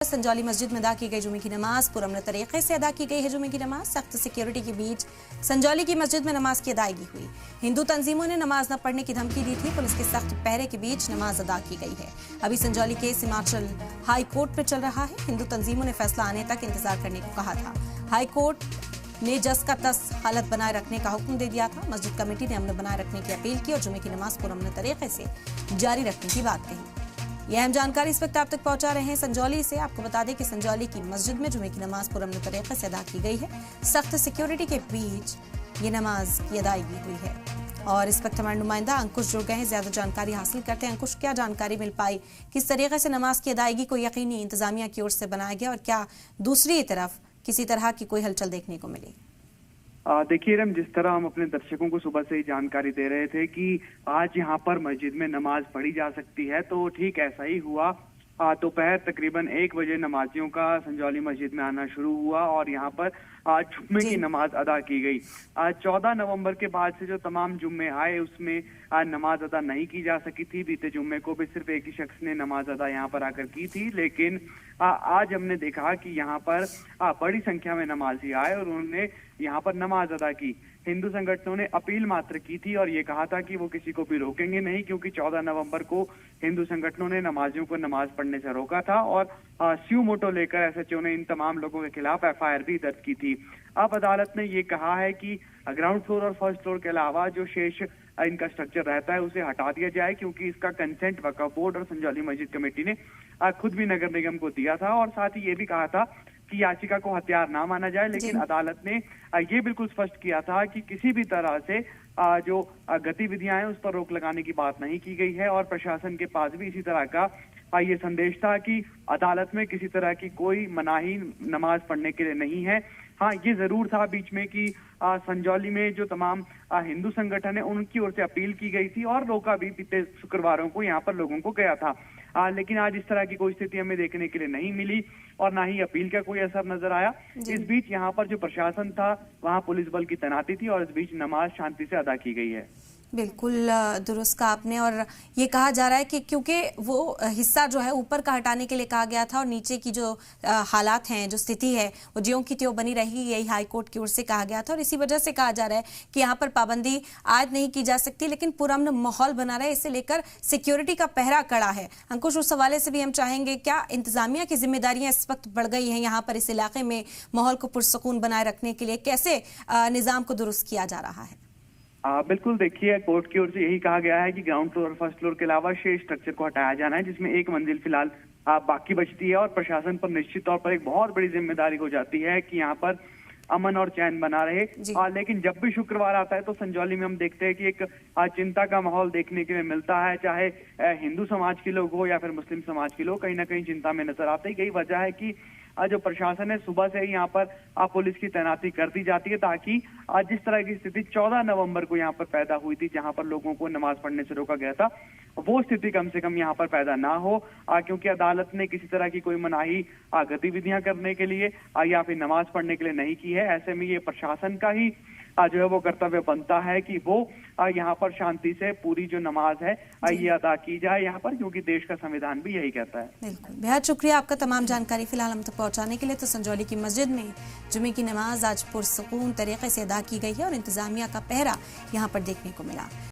संजौली मस्जिद में अदा की गई जुमे की नमाज पुरअमन तरीके से अदा की गई है। जुमे की नमाज सख्त सिक्योरिटी के बीच संजौली की मस्जिद में नमाज की अदायगी हुई। हिंदू तंजीमों ने नमाज न पढ़ने की धमकी दी थी। पुलिस के सख्त पहरे के बीच नमाज अदा की गई है। अभी Sanjauli case Himachal high court में चल रहा है। हिंदू तंजीमों ने फैसला आने तक इंतजार करने को कहा था। हाई कोर्ट ने जस का तस हालत बनाए रखने का हुक्म दे दिया था। मस्जिद कमेटी ने अमन बनाए रखने की अपील की और जुमे की नमाज पुरअमन तरीके से जारी रखने की बात कही। यह अहम जानकारी इस वक्त आप तक पहुंचा रहे हैं संजौली से। आपको बता दें कि संजौली की मस्जिद में जुमे की नमाज पुरअमन तरीके से अदा की गई है। सख्त सिक्योरिटी के बीच ये नमाज की अदायगी हुई है और इस वक्त हमारे नुमाइंदा अंकुश जुड़ गए हैं। ज्यादा जानकारी हासिल करते हैं। अंकुश, क्या जानकारी मिल पाई, किस तरीके से नमाज की अदायगी को यकीनी इंतजामिया की ओर से बनाया गया और क्या दूसरी तरफ किसी तरह की कोई हलचल देखने को मिली? देखिए रम, जिस तरह हम अपने दर्शकों को सुबह से ही जानकारी दे रहे थे कि आज यहाँ पर मस्जिद में नमाज पढ़ी जा सकती है, तो ठीक ऐसा ही हुआ। दोपहर तकरीबन 1 बजे नमाजियों का संजौली मस्जिद में आना शुरू हुआ और यहाँ पर आज जुम्मे की नमाज अदा की गई। 14 नवंबर के बाद से जो तमाम जुम्मे आए उसमें नमाज अदा नहीं की जा सकी थी। बीते जुम्मे को भी सिर्फ एक ही शख्स ने नमाज अदा यहाँ पर आकर की थी, लेकिन आज हमने देखा कि यहाँ पर बड़ी संख्या में नमाजी आए और उन्होंने यहाँ पर नमाज अदा की। हिंदू संगठनों ने अपील मात्र की थी और ये कहा था कि वो किसी को भी रोकेंगे नहीं, क्योंकि 14 नवंबर को हिंदू संगठनों ने नमाजियों को नमाज पढ़ने से रोका था और स्यू मोटो लेकर एसएचओ ने इन तमाम लोगों के खिलाफ एफआईआर भी दर्ज की थी। अब अदालत ने ये कहा है कि ग्राउंड फ्लोर और फर्स्ट फ्लोर के अलावा जो शेष इनका स्ट्रक्चर रहता है उसे हटा दिया जाए, क्योंकि इसका कंसेंट वक्फ बोर्ड और संजौली मस्जिद कमेटी ने खुद भी नगर निगम को दिया था और साथ ही ये भी कहा था कि याचिका को हथियार ना माना जाए। लेकिन अदालत ने ये बिल्कुल स्पष्ट किया था कि किसी भी तरह से जो गतिविधियां हैं उस पर रोक लगाने की बात नहीं की गई है और प्रशासन के पास भी इसी तरह का ये संदेश था कि अदालत में किसी तरह की कोई मनाही नमाज पढ़ने के लिए नहीं है। हाँ, ये जरूर था बीच में कि संजौली में जो तमाम हिंदू संगठन है उनकी ओर से अपील की गई थी और रोका भी बीते शुक्रवारों को यहाँ पर लोगों को गया था। लेकिन आज इस तरह की कोई स्थिति हमें देखने के लिए नहीं मिली और ना ही अपील का कोई असर नजर आया। इस बीच यहाँ पर जो प्रशासन था वहाँ पुलिस बल की तैनाती थी और इस बीच नमाज शांति से अदा की गई है। बिल्कुल दुरुस्त कहा आपने। और ये कहा जा रहा है कि क्योंकि वो हिस्सा जो है ऊपर का हटाने के लिए कहा गया था और नीचे की जो हालात हैं, जो स्थिति है वो ज्यों की त्यों बनी रही, यही हाईकोर्ट की ओर से कहा गया था और इसी वजह से कहा जा रहा है कि यहाँ पर पाबंदी आयद नहीं की जा सकती, लेकिन पुरअमन माहौल बना रहा है। इसे लेकर सिक्योरिटी का पहरा कड़ा है। अंकुश, उस हवाले से भी हम चाहेंगे, क्या इंतजामिया की जिम्मेदारियां इस वक्त बढ़ गई हैं यहाँ पर इस इलाके में माहौल को पुरसकून बनाए रखने के लिए? कैसे निजाम को दुरुस्त किया जा रहा है? बिल्कुल, देखिए कोर्ट की ओर से यही कहा गया है कि ग्राउंड फ्लोर और फर्स्ट फ्लोर के अलावा शेष स्ट्रक्चर को हटाया जाना है, जिसमें एक मंजिल फिलहाल बाकी बचती है और प्रशासन पर निश्चित तौर पर एक बहुत बड़ी जिम्मेदारी हो जाती है कि यहाँ पर अमन और चैन बना रहे। लेकिन जब भी शुक्रवार आता है तो संजौली में हम देखते हैं कि एक चिंता का माहौल देखने के लिए मिलता है। चाहे हिंदू समाज के लोग हो या फिर मुस्लिम समाज के लोग, कहीं ना कहीं चिंता में नजर आते हैं। यही वजह है कि जो प्रशासन है सुबह से ही यहाँ पर पुलिस की तैनाती कर दी जाती है, ताकि जिस तरह की स्थिति 14 नवंबर को यहाँ पर पैदा हुई थी, जहाँ पर लोगों को नमाज पढ़ने से रोका गया था, वो स्थिति कम से कम यहाँ पर पैदा ना हो। क्योंकि अदालत ने किसी तरह की कोई मनाही गतिविधियां करने के लिए या फिर नमाज पढ़ने के लिए नहीं की है। ऐसे में ये प्रशासन का ही जो है वो कर्तव्य बनता है कि वो यहाँ पर शांति से पूरी जो नमाज है ये अदा की जाए यहाँ पर, क्योंकि देश का संविधान भी यही कहता है। बिल्कुल, बेहद शुक्रिया आपका तमाम जानकारी फिलहाल हम तक पहुंचाने के लिए। तो संजौली की मस्जिद में जुमे की नमाज आज पुरसकून तरीके से अदा की गई है और इंतजामिया का पहरा यहाँ पर देखने को मिला।